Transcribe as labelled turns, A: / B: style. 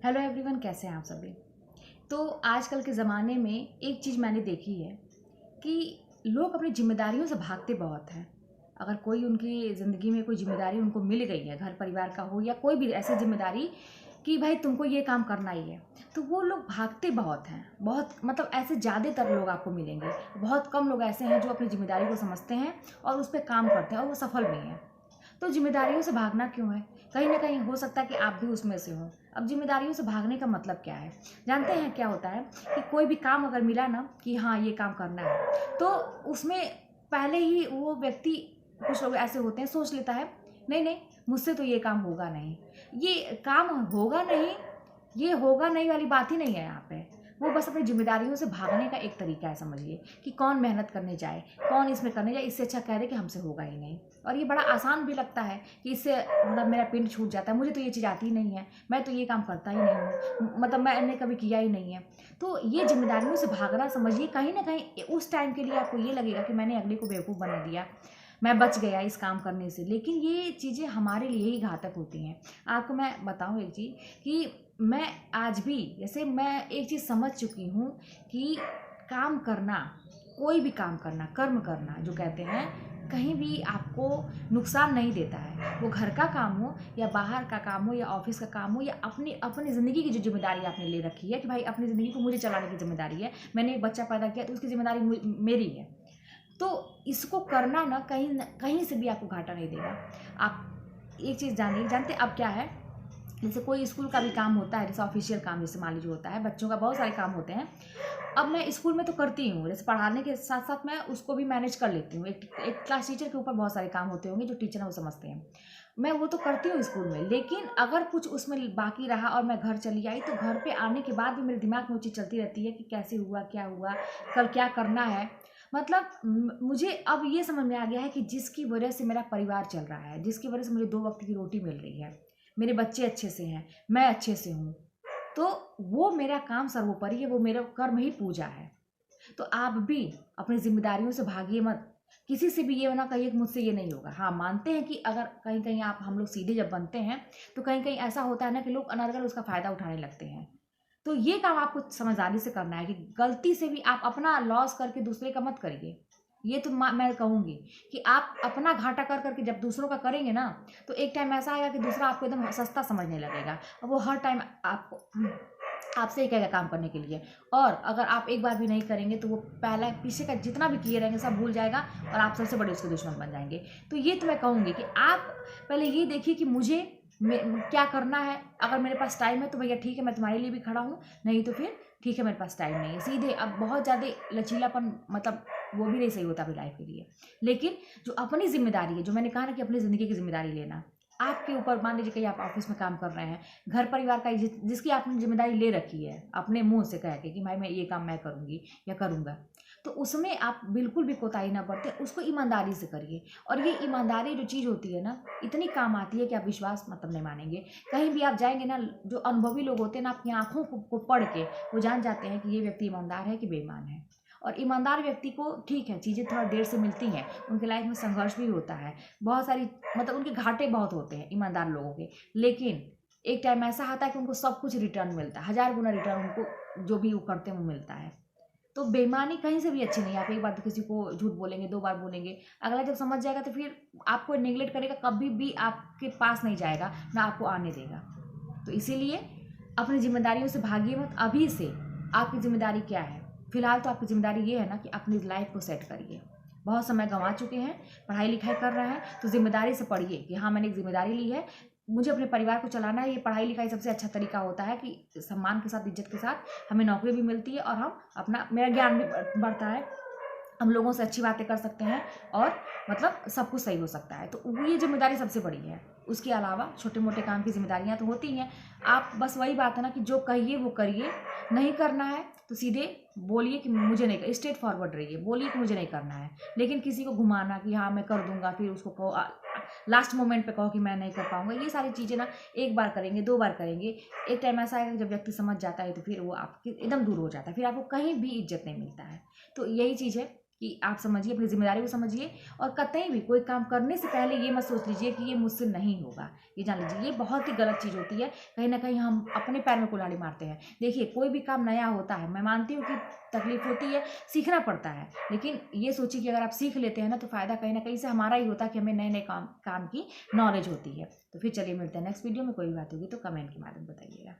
A: Hello everyone, कैसे हैं आप सभी। तो आजकल के ज़माने में एक चीज़ मैंने देखी है कि लोग अपनी जिम्मेदारियों से भागते बहुत हैं। अगर कोई उनकी ज़िंदगी में कोई जिम्मेदारी उनको मिल गई है, घर परिवार का हो या कोई भी ऐसी जिम्मेदारी कि भाई तुमको ये काम करना ही है, तो वो लोग भागते बहुत हैं। बहुत मतलब ऐसे ज़्यादातर लोग आपको मिलेंगे। बहुत कम लोग ऐसे हैं जो अपनी जिम्मेदारी को समझते हैं और उस पर काम करते हैं और वो सफल भी हैं। तो जिम्मेदारियों से भागना क्यों है? कहीं ना कहीं हो सकता है कि आप भी उसमें से हो। अब जिम्मेदारियों से भागने का मतलब क्या है? जानते हैं क्या होता है कि कोई भी काम अगर मिला ना कि हाँ ये काम करना है, तो उसमें पहले ही वो व्यक्ति, कुछ लोग ऐसे होते हैं, सोच लेता है नहीं नहीं मुझसे तो ये काम होगा नहीं, ये काम होगा नहीं, ये होगा नहीं वाली बात ही नहीं है यहाँ पे। वो बस अपनी जिम्मेदारियों से भागने का एक तरीका है, समझिए कि कौन मेहनत करने जाए, कौन इसमें करने जाए, इससे अच्छा कह दे कि हमसे होगा ही नहीं। और ये बड़ा आसान भी लगता है कि इससे मतलब मेरा पिंड छूट जाता है, मुझे तो ये चीज़ आती ही नहीं है, मैं तो ये काम करता ही नहीं हूँ, मतलब मैंने कभी किया ही नहीं है। तो ये जिम्मेदारियों से भागना, समझिए कहीं ना कहीं उस टाइम के लिए आपको ये लगेगा कि मैंने अगले को बेवकूफ़ बना दिया, मैं बच गया इस काम करने से, लेकिन ये चीज़ें हमारे लिए ही घातक होती हैं। आपको मैं बताऊं एक चीज़ कि मैं आज भी, जैसे मैं एक चीज़ समझ चुकी हूँ कि काम करना, कोई भी काम करना, कर्म करना जो कहते हैं, कहीं भी आपको नुकसान नहीं देता है। वो घर का काम हो या बाहर का काम हो या ऑफिस का काम हो या अपनी अपनी ज़िंदगी की जो जिम्मेदारी आपने ले रखी है कि भाई अपनी ज़िंदगी को मुझे चलाने की जिम्मेदारी है, मैंने एक बच्चा पैदा किया तो उसकी जिम्मेदारी मेरी है। तो इसको करना ना कहीं से भी आपको घाटा नहीं देगा। आप एक चीज़ जानते अब क्या है, जैसे कोई स्कूल का भी काम होता है, जैसे ऑफिशियल काम जैसे मान लीजिए होता है, बच्चों का बहुत सारे काम होते हैं। अब मैं स्कूल में तो करती हूँ, जैसे पढ़ाने के साथ साथ मैं उसको भी मैनेज कर लेती हूँ। एक क्लास टीचर के ऊपर बहुत सारे काम होते होंगे जो टीचर है वो समझते हैं, मैं वो तो करती हूँ स्कूल में। लेकिन अगर कुछ उसमें बाकी रहा और मैं घर चली आई, तो घर पे आने के बाद भी मेरे दिमाग में वो चीज़ चलती रहती है कि कैसे हुआ, क्या हुआ, कल क्या करना है। मतलब मुझे अब ये समझ में आ गया है कि जिसकी वजह से मेरा परिवार चल रहा है, जिसकी वजह से मुझे 2 वक्त की रोटी मिल रही है, मेरे बच्चे अच्छे से हैं, मैं अच्छे से हूँ, तो वो मेरा काम सर्वोपरि है, वो मेरा कर्म ही पूजा है। तो आप भी अपनी जिम्मेदारियों से भागिए मत। किसी से भी ये ना कहिए कि मुझसे ये नहीं होगा। हाँ, मानते हैं कि अगर कहीं कहीं हम लोग सीधे जब बनते हैं तो कहीं कहीं ऐसा होता है ना कि लोग अनर्गल उसका फ़ायदा उठाने लगते हैं। तो ये काम आपको समझदारी से करना है कि गलती से भी आप अपना लॉस करके दूसरे का मत करिए। ये तो मैं कहूँगी कि आप अपना घाटा कर करके जब दूसरों का करेंगे ना, तो एक टाइम ऐसा आएगा कि दूसरा आपको एकदम सस्ता समझने लगेगा और वो हर टाइम आपको आपसे ही कहेगा काम करने के लिए। और अगर आप एक बार भी नहीं करेंगे तो वो पहला पीछे का जितना भी किए रहेंगे सब भूल जाएगा और आप सबसे बड़े उसके दुश्मन बन जाएंगे। तो ये तो मैं कहूँगी कि आप पहले ये देखिए कि मुझे क्या करना है। अगर मेरे पास टाइम है तो भैया ठीक है, मैं तुम्हारे लिए भी खड़ा हूँ, नहीं तो फिर ठीक है मेरे पास टाइम नहीं है। सीधे अब बहुत ज़्यादा लचीलापन, मतलब वो भी नहीं सही होता अपनी लाइफ के लिए। लेकिन जो अपनी जिम्मेदारी है, जो मैंने कहा ना कि अपनी ज़िंदगी की जिम्मेदारी लेना आपके ऊपर, मान लीजिए कहीं आप ऑफिस में काम कर रहे हैं, घर परिवार का जिसकी आपने जिम्मेदारी ले रखी है अपने मुंह से कह के कि भाई मैं ये काम मैं करूँगी या करूँगा, तो उसमें आप बिल्कुल भी कोताही ना बरतें, उसको ईमानदारी से करिए। और ये ईमानदारी जो चीज़ होती है ना, इतनी काम आती है कि आप विश्वास मतलब नहीं मानेंगे। कहीं भी आप जाएंगे ना, जो अनुभवी लोग होते हैं ना, आपकी आंखों को पढ़ के वो जान जाते हैं कि ये व्यक्ति ईमानदार है कि बेईमान है। और ईमानदार व्यक्ति को ठीक है, चीज़ें थोड़ा देर से मिलती हैं, उनके लाइफ में संघर्ष भी होता है, बहुत सारी मतलब उनके घाटे बहुत होते हैं ईमानदार लोगों के। लेकिन एक टाइम ऐसा आता है कि उनको सब कुछ रिटर्न मिलता है, 1000 गुना रिटर्न उनको जो भी वो करते हैं वो मिलता है। तो बेईमानी कहीं से भी अच्छी नहीं है। आप एक बार तो किसी को झूठ बोलेंगे, 2 बार बोलेंगे, अगला जब समझ जाएगा तो फिर आपको नेगलेक्ट करेगा, कभी भी आपके पास नहीं जाएगा, ना आपको आने देगा। तो इसीलिए अपनी जिम्मेदारियों से भागिए मत। अभी से आपकी जिम्मेदारी क्या है? फिलहाल तो आपकी जिम्मेदारी ये है ना कि अपनी लाइफ को सेट करिए। बहुत समय गंवा चुके हैं, पढ़ाई लिखाई कर रहे हैं, तो जिम्मेदारी से पढ़िए कि हाँ मैंने एक जिम्मेदारी ली है, मुझे अपने परिवार को चलाना है। ये पढ़ाई लिखाई सबसे अच्छा तरीका होता है कि सम्मान के साथ, इज्जत के साथ हमें नौकरी भी मिलती है और हम अपना, मेरा ज्ञान भी बढ़ता है, हम लोगों से अच्छी बातें कर सकते हैं और मतलब सब कुछ सही हो सकता है। तो ये जिम्मेदारी सबसे बड़ी है। उसके अलावा छोटे मोटे काम की जिम्मेदारियां तो होती ही हैं। आप बस वही बात है ना कि जो कहिए वो करिए। नहीं करना है तो सीधे बोलिए कि मुझे नहीं, स्ट्रेट फॉरवर्ड रहिए, बोलिए कि मुझे नहीं करना है। लेकिन किसी को घुमाना कि हाँ मैं कर दूंगा, फिर उसको कहो लास्ट मोमेंट पे कहो कि मैं नहीं कर पाऊंगा, ये सारी चीज़ें ना एक बार करेंगे, 2 बार करेंगे, एक टाइम ऐसा आएगा जब व्यक्ति समझ जाता है तो फिर वो आपके एकदम दूर हो जाता है, फिर आपको कहीं भी इज्जत नहीं मिलता है। तो यही चीज़ है कि आप समझिए, अपनी जिम्मेदारी को समझिए, और कतई भी कोई काम करने से पहले ये मत सोच लीजिए कि ये मुझसे नहीं होगा। ये जान लीजिए, ये बहुत ही गलत चीज़ होती है। कहीं ना कहीं हम अपने पैर में कुल्हाड़ी मारते हैं। देखिए, कोई भी काम नया होता है, मैं मानती हूँ कि तकलीफ होती है, सीखना पड़ता है, लेकिन ये सोचिए कि अगर आप सीख लेते हैं ना, तो फ़ायदा कहीं ना कहीं से हमारा ही होता है कि हमें नए नए काम की नॉलेज होती है। तो फिर चलिए, मिलते हैं नेक्स्ट वीडियो में। कोई बात होगी तो कमेंट के माध्यम बताइएगा।